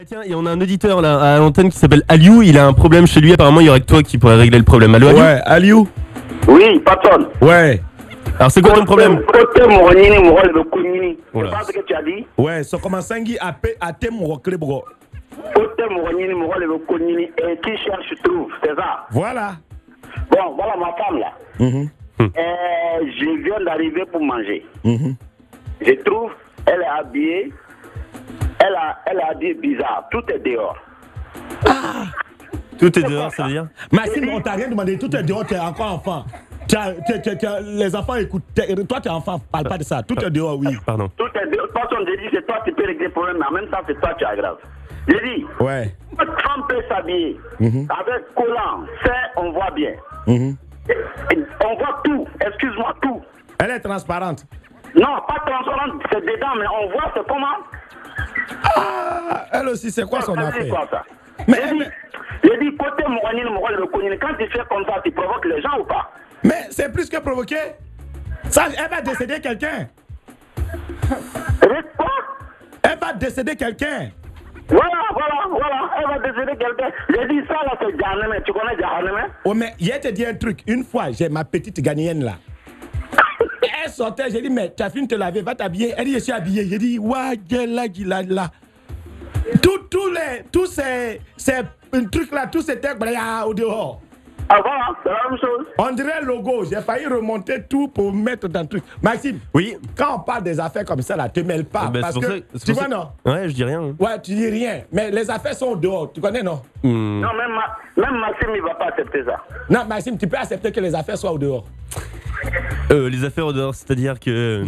Tiens, et on a un auditeur là à l'antenne qui s'appelle Aliou, il a un problème chez lui, apparemment il y aurait que toi qui pourrais régler le problème. Allô Aliou? Ouais, Aliou. Oui, patron. Ouais. Alors c'est quoi ton problème? Côté Moronini, Morol, le Kounini. Oh là. C'est pas ce que tu as dit? Ouais, ça commence à te mourir, bro. Côté Moronini, Morol, le Kounini. Et qui cherche, trouve, c'est ça? Voilà. Bon, voilà ma femme là. Je viens d'arriver pour manger. Je trouve, elle est habillée. Elle a habillé bizarre. Tout est dehors. Tout est dehors, ça veut dire? Maxime, on t'a rien demandé. Tout est dehors, t'es encore enfant. Les enfants écoutent. Toi, t'es enfant, parle pas de ça. Tout est dehors, oui. Pardon. Tout est dehors. Personne ne dit c'est toi qui peux régler le problème, mais en même temps, c'est toi qui aggrave. J'ai dit, Ouais. votre femme peut s'habiller avec collant, on voit bien. On voit tout. Excuse-moi, tout. Elle est transparente. Non, pas transparente, c'est dedans, mais on voit, c'est comment? Ah, elle aussi, c'est quoi son affaire? Quoi, ça? Mais, J'ai dit, côté Mourani, le Kounini, quand tu fais comme ça, tu provoques les gens ou pas? mais c'est plus que provoqué. Ça, elle va décéder quelqu'un. Quoi? Elle va décéder quelqu'un. Voilà, elle va décider quelqu'un. J'ai dit ça là, c'est Djaneme, tu connais Djaneme? Oh, mais hier, te dit un truc. Une fois, j'ai ma petite Ghanéenne là. Elle sortait, j'ai dit, mais tu as fini de te laver, va t'habiller. Elle dit, je suis habillée. J'ai dit, là. Tous ces trucs là, tous ces trucs au dehors. Ah voilà, c'est la même chose. On dirait le logo. J'ai failli remonter tout pour mettre dans le truc. Maxime, Oui. quand on parle des affaires comme ça, là, te mêle pas. Ben, parce c'est pour que, ça- c'est tu pour vois, ça- non? Ouais, je dis rien. Ouais, tu dis rien. Mais les affaires sont au dehors. Tu connais, non? Non, même Maxime, il va pas accepter ça. Non, Maxime, tu peux accepter que les affaires soient au dehors. Les affaires au dehors, c'est-à-dire que...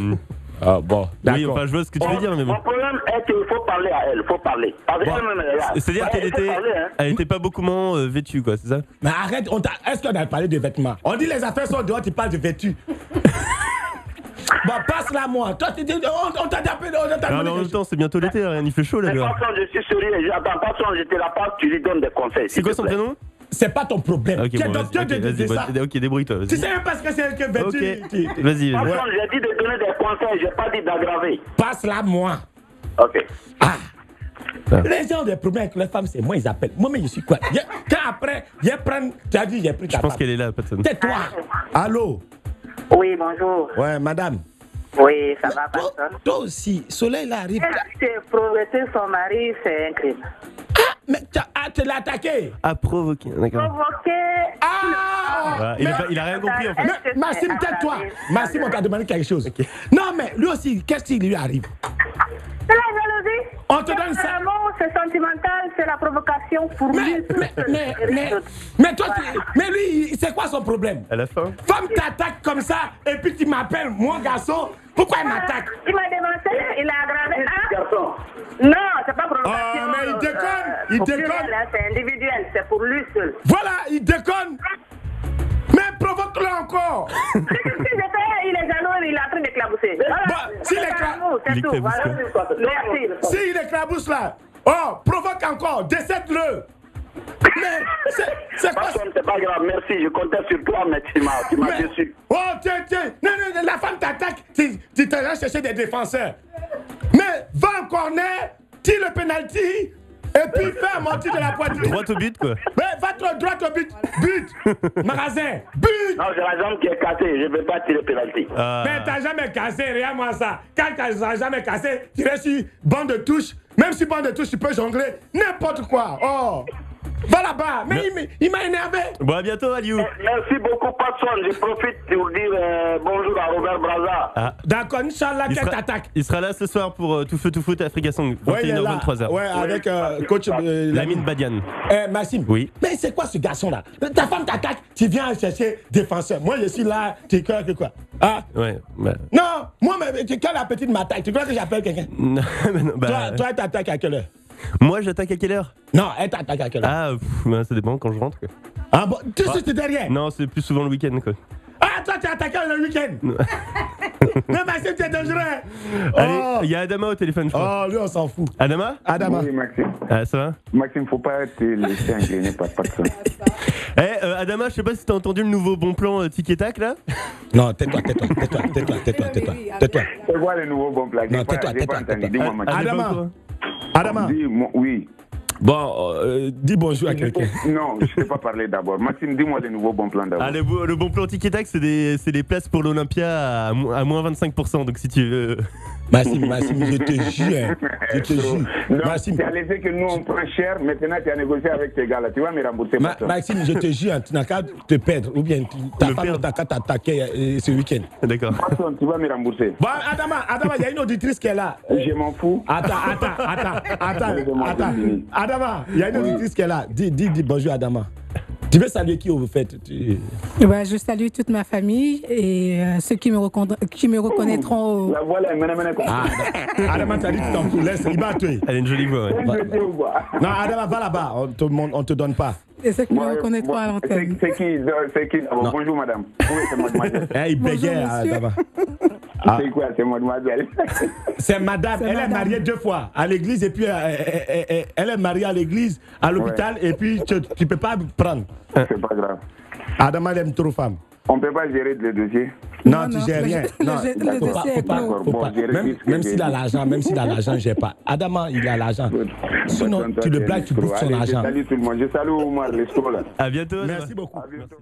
Ah bon, oui, enfin je vois ce que tu veux dire, mais bon. Mon problème est qu'il faut parler à elle, il faut parler. Parce qu'elle-même, elle est là. C'est-à-dire Ouais, qu'elle il faut était, parler, hein. elle était pas beaucoup moins vêtue, quoi, c'est ça? Mais arrête, est-ce qu'on a parlé de vêtements? On dit les affaires sont dehors, tu parles de vêtus. Bon, passe-la moi. Toi, tu dis, on t'a tapé, on t'a Non, mais en même temps, c'est bientôt l'été, rien, il fait chaud là, Mais gars. passons, je suis sérieux. Attends, passons, je te la passe, tu lui donnes des conseils. C'est quoi son prénom? C'est pas ton problème. Ok, Tu es bon, docteur vas-y, de ça. ok, débrouille-toi, Tu vas-y. sais même pas ce que c'est que vêtu. Ok, vas-y, vas-y. Passons, j'ai dit de donner des conseils, j'ai pas dit d'aggraver. Passe-la moi. Ok. Les gens ont des problèmes avec les femmes, c'est moi, ils appellent. Moi, mais je suis quoi? Quand après, ils prennent. Tu as dit, j'ai pris ta Je pense femme. qu'elle est là, personne. Tais-toi. Allô? Oui, bonjour. Ouais, madame. Oui, ça va, personne. Toi aussi, Soleil là arrive. Provoquer son mari, c'est un crime. Mais tu l'as attaqué. À provoquer, d'accord. Provoquer. Ah! Voilà, il a rien compris en fait. Mais Maxime, tais-toi. Maxime, on t'a demandé quelque chose. Non, mais lui aussi, qu'est-ce qui lui arrive? C'est la jalousie. On te donne ça. Vraiment, c'est sentimental, c'est la provocation pour lui. Mais toi, mais lui, c'est quoi son problème? À la fin. Femme t'attaque comme ça, et puis tu m'appelles, moi garçon, pourquoi il m'attaque? Il m'a dénoncé, il a aggravé. Garçon. Non, c'est pas provocation. Oh, mais il déconne, il déconne. C'est individuel, c'est pour lui seul. Voilà, il déconne. Mais provoque-le encore. Si il est jaloux, il est en train d'éclabousser. Bah, s'il C'est tout. Voilà. Merci. S'il éclabousse là, oh, provoque encore, décède-le. Mais c'est quoi ça? Passons, c'est pas grave, merci, je comptais sur toi, mais tu m'as déçu. Oh, tiens. Non, la femme t'attaque, tu t'as chercher des défenseurs. Mais va en corner, tire le penalty, et puis fais un menti de la poitrine. Droit au but, quoi. Mais va droit au but. But. Magasin. But. Non, j'ai la jambe qui est cassée, je ne vais pas tirer pénalty. Mais t'as jamais cassé, regarde-moi ça. Quand t'as jamais cassé, tu restes sur banc de touche. Même sur banc de touche, tu peux jongler n'importe quoi. Oh. Va là-bas. Mais il m'a énervé. Bon, à bientôt, Aliou. Merci beaucoup, Patson. Je profite pour dire bonjour à Robert Braza. Ah, D'accord, Inch'Allah, il qu'elle sera, t'attaque. il sera là ce soir pour Tout Feu Tout Foot Africa Song, Ouais, il est 21h, là. 23h. Ouais, avec coach Lamine Badiane. Maxime. Oui. Mais c'est quoi ce garçon-là? Ta femme t'attaque, tu viens chercher défenseur. Moi, je suis là, tu crois que quoi? Ah? Ouais, bah. Non, moi, mais quand la petite m'attaque, tu crois que j'appelle quelqu'un? Non, mais non, bah. Toi, t'attaques à quelle heure? Moi, j'attaque à quelle heure? Non, elle t'attaque à quelle heure? Ah, bah, ça dépend quand je rentre, quoi. Ah bon, tu sais, c'est derrière. Non, c'est plus souvent le week-end, quoi. Ah, toi, tu es attaqué le week-end. Non, Maxime, tu es dangereux. Allez, Oh. il y a Adama au téléphone, je crois. Oh, lui, on s'en fout. Adama? Adama. Oui, Maxime. Ah, ça va? Maxime, faut pas te laisser engrainer par personne. Adama, je sais pas si t'as entendu le nouveau bon plan Tic et Tac, là? Non, tais-toi. C'est quoi le nouveau bon plat? Non, J'ai pas tais-toi. entendu. Dis-moi, Maxime. Adama. pas au courant. Adama. Oui. Bon, dis bonjour à quelqu'un. Non, je ne sais pas parler d'abord. Maxime, dis-moi les nouveaux bons plans d'abord. Ah, le bon plan Tic et Tac, c'est des places pour l'Olympia à moins 25%. Donc si tu veux. Maxime, je te jure. Je te jure. Non, Maxime, tu as laissé que nous on prend cher, maintenant tu as négocié avec tes gars là. Tu vas me rembourser. Maxime, je te jure, tu n'as qu'à te perdre. Ou bien ta femme n'a qu'à t'attaquer ce week-end. D'accord. Patron, tu vas me rembourser. Bon, Adama, il y a une auditrice qui est là. Je m'en fous. Attends. Adama, il y a une auditrice qui est là. Dis bonjour, Adama. Tu veux saluer qui au fait? Ouais, je salue toute ma famille et ceux qui me reconnaîtront. La voilà, Adama, t'as dit que tu t'en fous. Laisse, il va tuer. Elle a une jolie voix. Ouais. Non, Adama, va là-bas. On te donne pas. Et ceux qui me reconnaîtront à l'antenne. C'est qui Bonjour madame. Oui, c'est mademoiselle. Il bégait, Adama. C'est quoi? C'est mademoiselle. C'est madame. Elle est mariée 2 fois à l'église et puis elle est mariée à l'église, à l'hôpital et puis tu peux pas prendre. C'est pas grave. Adama aime trop femme. On peut pas gérer le dossier. Non, tu gères rien. Le dossier est clos. Même s'il a l'argent, j'ai pas. Adama, il a l'argent. Sinon, tu le blagues, tu bouffes son argent. Je salue tout le monde. Je salue Omar, les là. À bientôt. Merci beaucoup. À bientôt.